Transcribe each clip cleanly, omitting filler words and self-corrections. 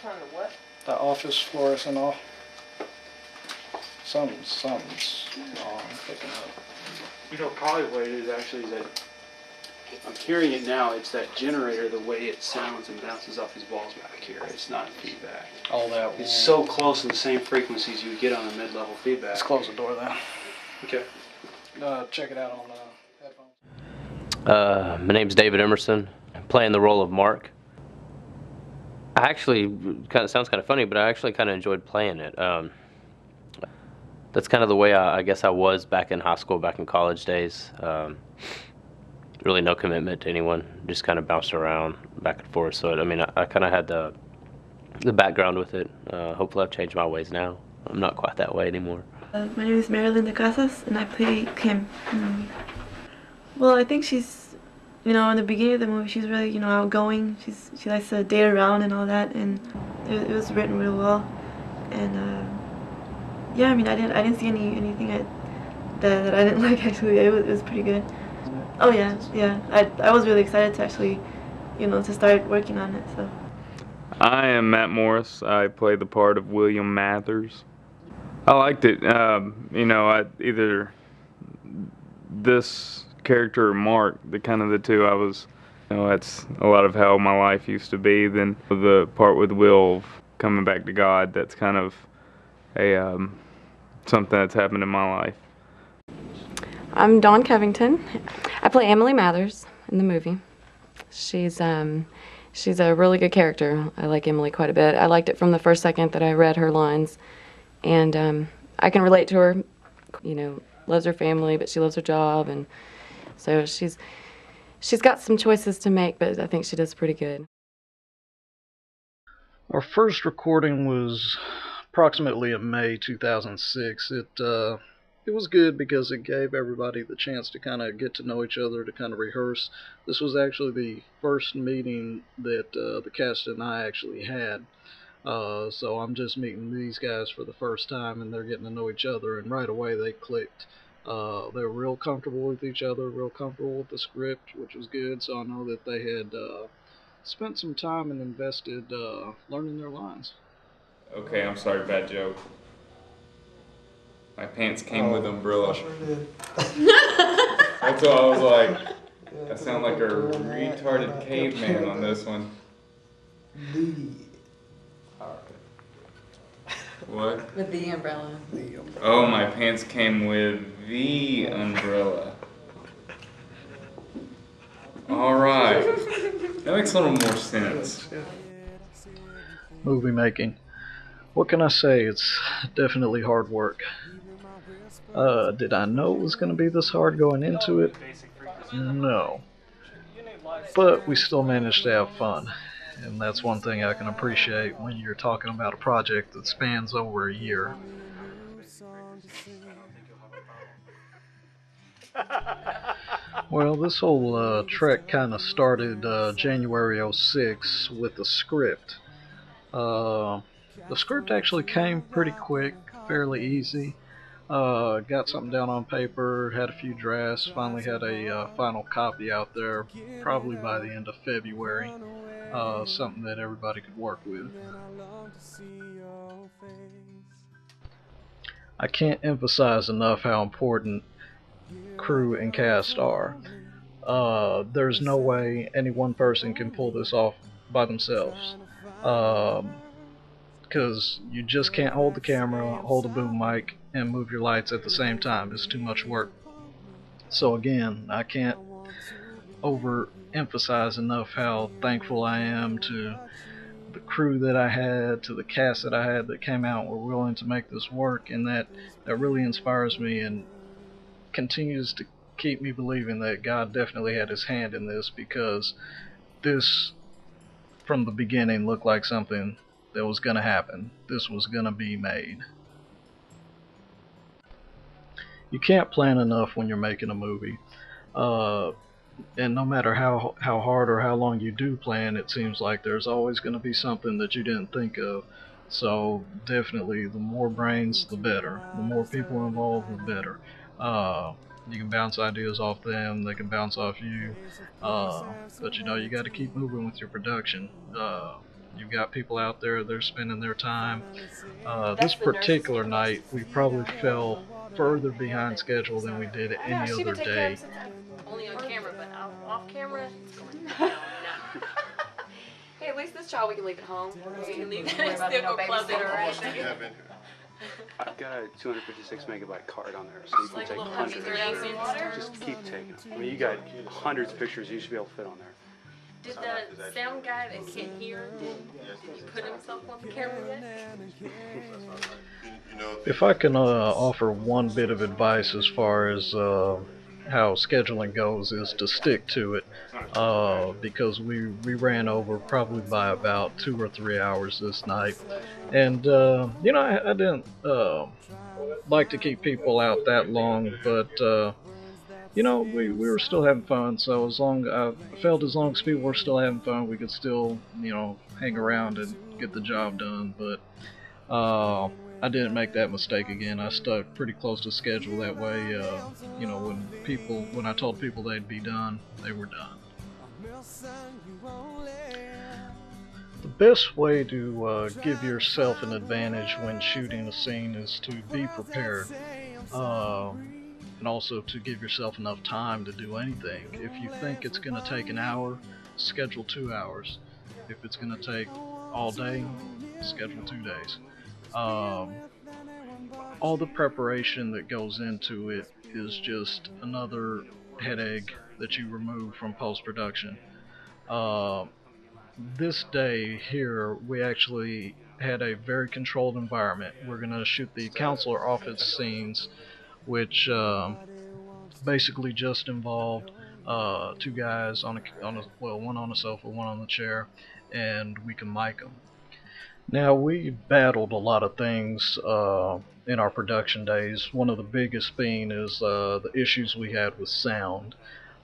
Turn the what? The office fluorescent off. Something's wrong. I'm picking up. You know, probably what it is actually is that I'm hearing it now. It's that generator, the way it sounds and bounces off these walls back here. It's not feedback. All that. It's so close to the same frequencies you get on a mid-level feedback. Let's close the door then. Okay. Check it out on the headphones. My name's David Emerson. I'm playing the role of Mark. I actually, sounds kind of funny, but I actually kind of enjoyed playing it. That's kind of the way I guess I was back in high school, back in college days. Really no commitment to anyone, just kind of bounced around back and forth. So, I mean, I kind of had the background with it. Hopefully I've changed my ways now. I'm not quite that way anymore. My name is Marilyn de Casas, and I play Kim in the movie. Well, I think she's, in the beginning of the movie, she's really, outgoing. She likes to date around and all that, and it was written real well. And yeah, I mean, I didn't see anything that I didn't like. Actually, it was pretty good. Oh yeah. I was really excited to actually, to start working on it. So. I am Matt Morris. I play the part of William Mathers. I liked it. Either this character or Mark, the two I was, that's a lot of how my life used to be. Then the part with Will coming back to God, that's kind of a something that's happened in my life. I'm Dawn Covington. I play Emily Mathers in the movie. She's a really good character. I like Emily quite a bit. I liked it from the first second that I read her lines, and I can relate to her. Loves her family, but she loves her job, and so she's got some choices to make, but I think she does pretty good. Our first recording was approximately in May 2006. It was good because it gave everybody the chance to kind of get to know each other, to kind of rehearse. This was actually the first meeting that the cast and I actually had. So I'm just meeting these guys for the first time, and they're getting to know each other, and right away they clicked. They were real comfortable with each other, real comfortable with the script, which was good. So I know that they had spent some time and invested learning their lines. Okay, I'm sorry, bad joke. My pants came with umbrella. I sure did. That's what I was like. I sound like a retarded caveman on this one. What? With the umbrella. Oh, my pants came with the umbrella. Alright. That makes a little more sense. Movie making. What can I say? It's definitely hard work. Did I know it was going to be this hard going into it? No. But we still managed to have fun. And that's one thing I can appreciate when you're talking about a project that spans over a year. Well, this whole trek kind of started January 06 with the script. The script actually came pretty quick, fairly easy. Got something down on paper, had a few drafts, finally had a final copy out there, probably by the end of February. Something that everybody could work with. I can't emphasize enough how important crew and cast are. There's no way any one person can pull this off by themselves. Because you just can't hold the camera, hold a boom mic, and move your lights at the same time. It's too much work. So again, I can't overemphasize enough how thankful I am to the crew that I had, to the cast that I had that came out and were willing to make this work, and that really inspires me and continues to keep me believing that God definitely had his hand in this, because this, from the beginning, looked like something that was going to happen. This was going to be made. You can't plan enough when you're making a movie. And no matter how hard or how long you do plan, it seems like there's always going to be something that you didn't think of. So definitely, the more brains, the better. The more people involved, the better. You can bounce ideas off them, they can bounce off you. But you got to keep moving with your production. You've got people out there, they're spending their time. This particular night, we probably fell further behind schedule than we did any other day. Only on camera, but off camera, it's going down now. Hey, at least this child we can leave at home. We can leave it, still go close it or anything. I've got a 256 megabyte card on there, so you can Like a take little hundreds. water. Just keep taking them. I mean, you got hundreds of pictures you should be able to fit on there. Did the sound guy that can't hear, did he put himself on the camera yet? If I can offer one bit of advice as far as how scheduling goes, is to stick to it, because we ran over probably by about 2 or 3 hours this night, and I didn't like to keep people out that long, but we were still having fun. So I felt as long as people were still having fun, we could still hang around and get the job done. But I didn't make that mistake again. I stuck pretty close to schedule. That way, when I told people they'd be done, they were done. The best way to give yourself an advantage when shooting a scene is to be prepared. And also to give yourself enough time to do anything. If you think it's going to take an hour, schedule 2 hours. If it's going to take all day, schedule 2 days. All the preparation that goes into it is just another headache that you remove from post-production. This day here, we actually had a very controlled environment. We're going to shoot the counselor office scenes, which basically just involved two guys on one on a sofa, one on the chair, and we can mic them. Now, we battled a lot of things in our production days. One of the biggest being is the issues we had with sound.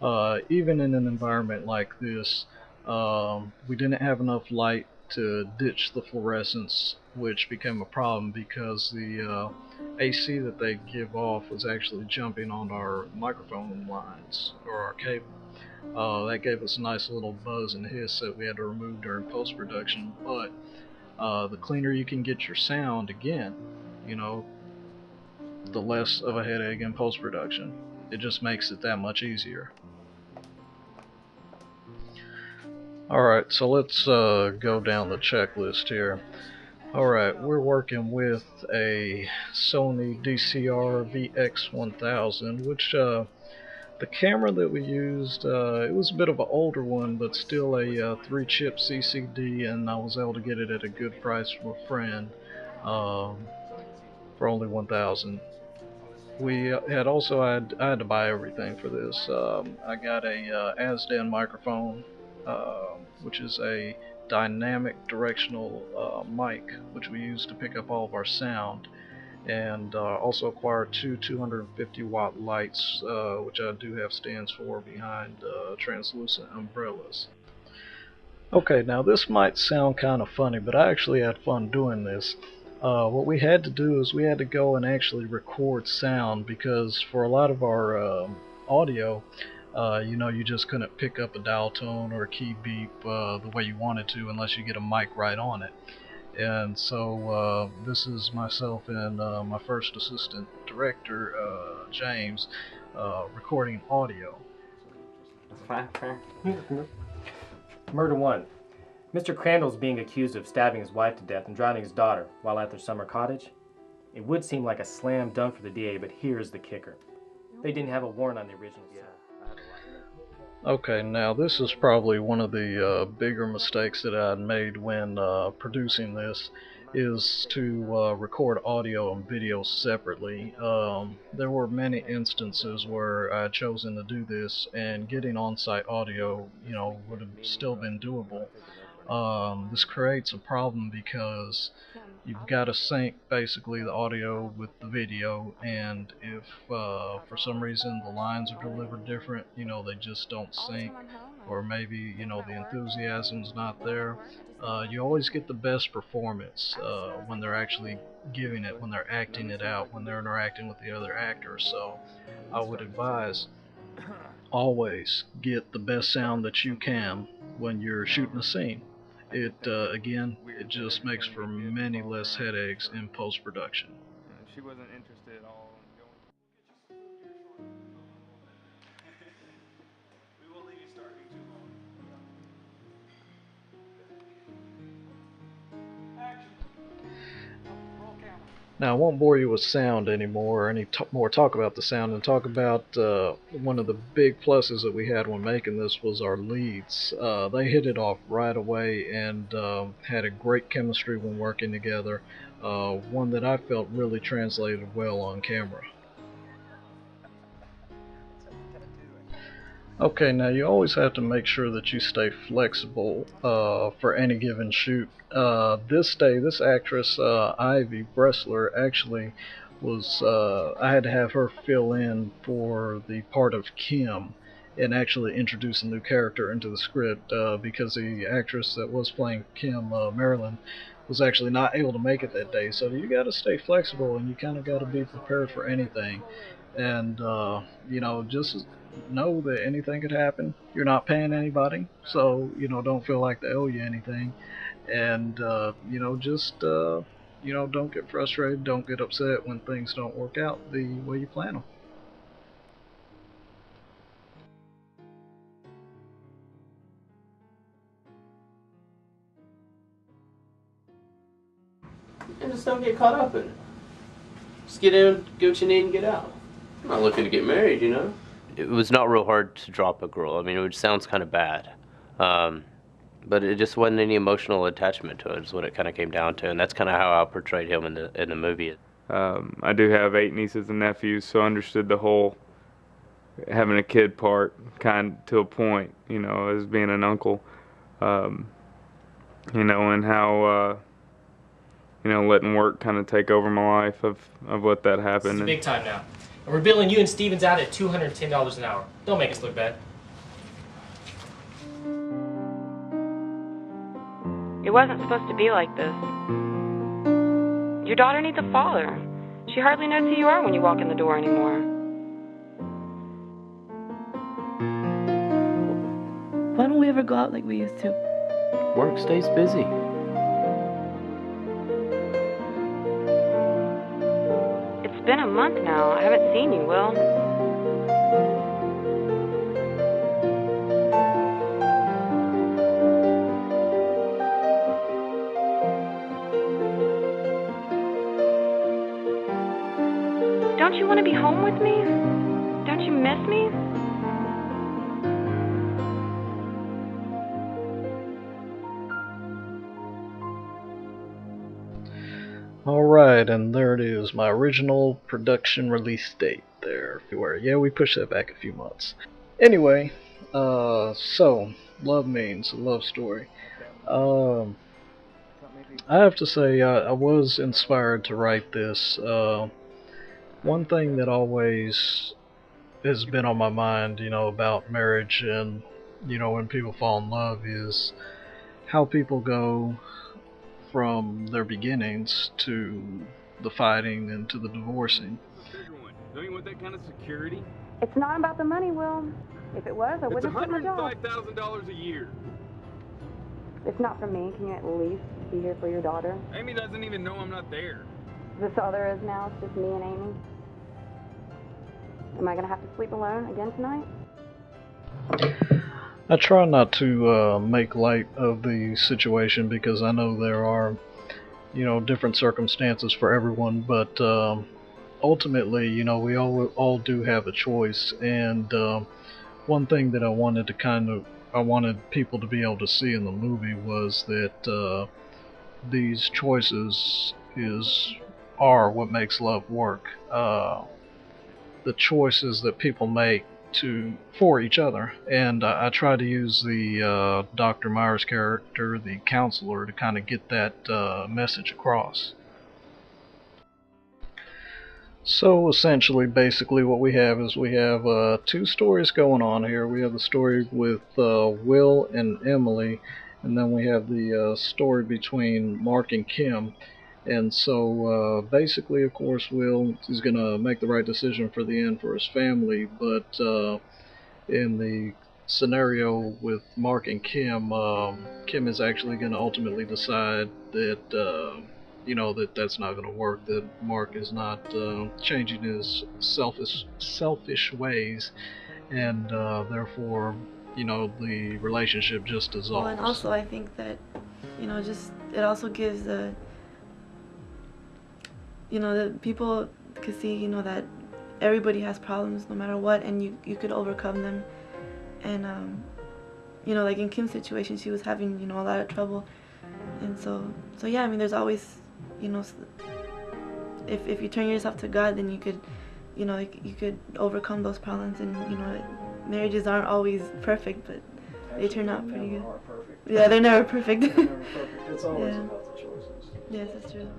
Even in an environment like this, we didn't have enough light to ditch the fluorescence, which became a problem because the AC that they give off was actually jumping on our microphone lines or our cable. That gave us a nice little buzz and hiss that we had to remove during post-production, but the cleaner you can get your sound, again, the less of a headache in post-production. It just makes it that much easier. Alright, so let's go down the checklist here. Alright, we're working with a Sony DCR VX1000, which the camera that we used, it was a bit of an older one, but still a 3-chip CCD, and I was able to get it at a good price from a friend for only $1,000. We had also, I had to buy everything for this. I got a Asden microphone, which is a dynamic directional mic, which we use to pick up all of our sound, and also acquired two 250 watt lights, which I do have stands for behind translucent umbrellas. Okay, now this might sound kind of funny, but I actually had fun doing this. What we had to do is we had to go and actually record sound, because for a lot of our audio, you just couldn't pick up a dial tone or a key beep the way you wanted to unless you get a mic right on it. And so this is myself and my first assistant director, James, recording audio. Murder 1. Mr. Crandall's being accused of stabbing his wife to death and drowning his daughter while at their summer cottage. It would seem like a slam dunk for the DA, but here's the kicker. They didn't have a warrant on the original. Okay, now this is probably one of the bigger mistakes that I had made when producing this, is to record audio and video separately. There were many instances where I had chosen to do this, and getting on-site audio, would have still been doable. This creates a problem because you've got to sync basically the audio with the video, and if for some reason the lines are delivered different, they just don't sync, or maybe the enthusiasm's not there, you always get the best performance when they're actually giving it, when they're acting it out, when they're interacting with the other actors. So I would advise, always get the best sound that you can when you're shooting a scene. It again, it just makes for many less headaches in post-production. She wasn't interested at all in going. We won't leave you starving too long. Action. Roll camera. Now, I won't bore you with sound anymore, or any more talk about the sound, and talk about one of the big pluses that we had when making this was our leads. They hit it off right away and had a great chemistry when working together, one that I felt really translated well on camera. Okay, now you always have to make sure that you stay flexible for any given shoot. This actress, Ivy Bressler, actually was, I had to have her fill in for the part of Kim and actually introduce a new character into the script because the actress that was playing Kim, Marilyn, was actually not able to make it that day. So you got to stay flexible and you kind of got to be prepared for anything. And, just know that anything could happen. You're not paying anybody, so don't feel like they owe you anything. And don't get frustrated, don't get upset when things don't work out the way you plan them. And just don't get caught up in it. Just get in, get what you need, and get out. I'm not looking to get married, you know. It was not real hard to drop a girl. I mean, it sounds kind of bad, but it just wasn't any emotional attachment to it. Is what it kind of came down to, and that's kind of how I portrayed him in the movie. I do have 8 nieces and nephews, so I understood the whole having a kid part kind of to a point, as being an uncle, and how letting work kind of take over my life of what that happened. This is big time now. And we're billing you and Stevens out at $210 an hour. Don't make us look bad. It wasn't supposed to be like this. Your daughter needs a father. She hardly knows who you are when you walk in the door anymore. Why don't we ever go out like we used to? Work stays busy. It's been a month now. I haven't seen you, Will. Don't you want to be home with me? Don't you miss me? Alright, and there it is, my original production release date there. Yeah, we pushed that back a few months. Anyway, so, Love Means, a love story. I have to say, I was inspired to write this. One thing that always has been on my mind, about marriage and, when people fall in love is how people go from their beginnings to the fighting and to the divorcing. Don't you want that kind of security? It's not about the money, Will. If it was, I wouldn't have quit my job. It's $105,000 a year. It's not for me. Can you at least be here for your daughter? Amy doesn't even know I'm not there. That's all there is now. It's just me and Amy. Am I going to have to sleep alone again tonight? I try not to make light of the situation because I know there are, different circumstances for everyone, but ultimately, we all do have a choice, and one thing that I wanted people to be able to see in the movie was that these choices are what makes love work. The choices that people make for each other, and I try to use the Dr. Myers character, the counselor, to kind of get that message across. So essentially, basically what we have is we have 2 stories going on here. We have the story with Will and Emily, and then we have the story between Mark and Kim. And so basically, of course, Will is going to make the right decision for the end for his family, but in the scenario with Mark and Kim, Kim is actually going to ultimately decide that that's not going to work. That Mark is not changing his selfish ways, and therefore, the relationship just Well, and dissolves. also I think that, just it also gives the people could see, that everybody has problems no matter what, and you could overcome them. And like in Kim's situation, she was having a lot of trouble, and so yeah, I mean, there's always, if you turn yourself to God, then you could, you could overcome those problems, and marriages aren't always perfect, but they turn out pretty good. Yeah, they're never perfect. They're never perfect. It's always Yeah. about the choices. Yes, that's true.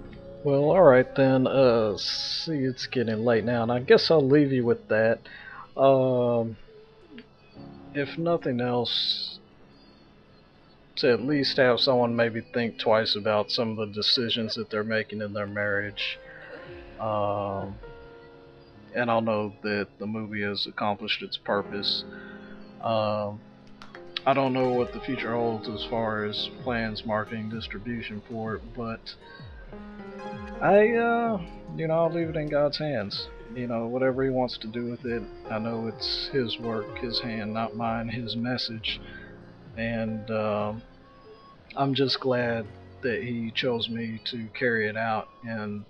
Well, alright then, see, it's getting late now, and I guess I'll leave you with that. Um, if nothing else, to at least have someone maybe think twice about some of the decisions that they're making in their marriage. Um, and I'll know that the movie has accomplished its purpose. Um, I don't know what the future holds as far as plans, marketing, distribution for it, but I'll leave it in God's hands. Whatever He wants to do with it, I know it's His work, His hand, not mine, His message, and I'm just glad that He chose me to carry it out, and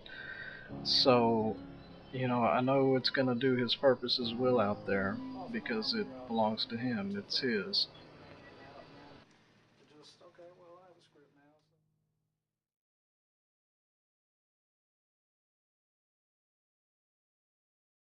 so, I know it's gonna do His purpose, His will out there, because it belongs to Him, it's His.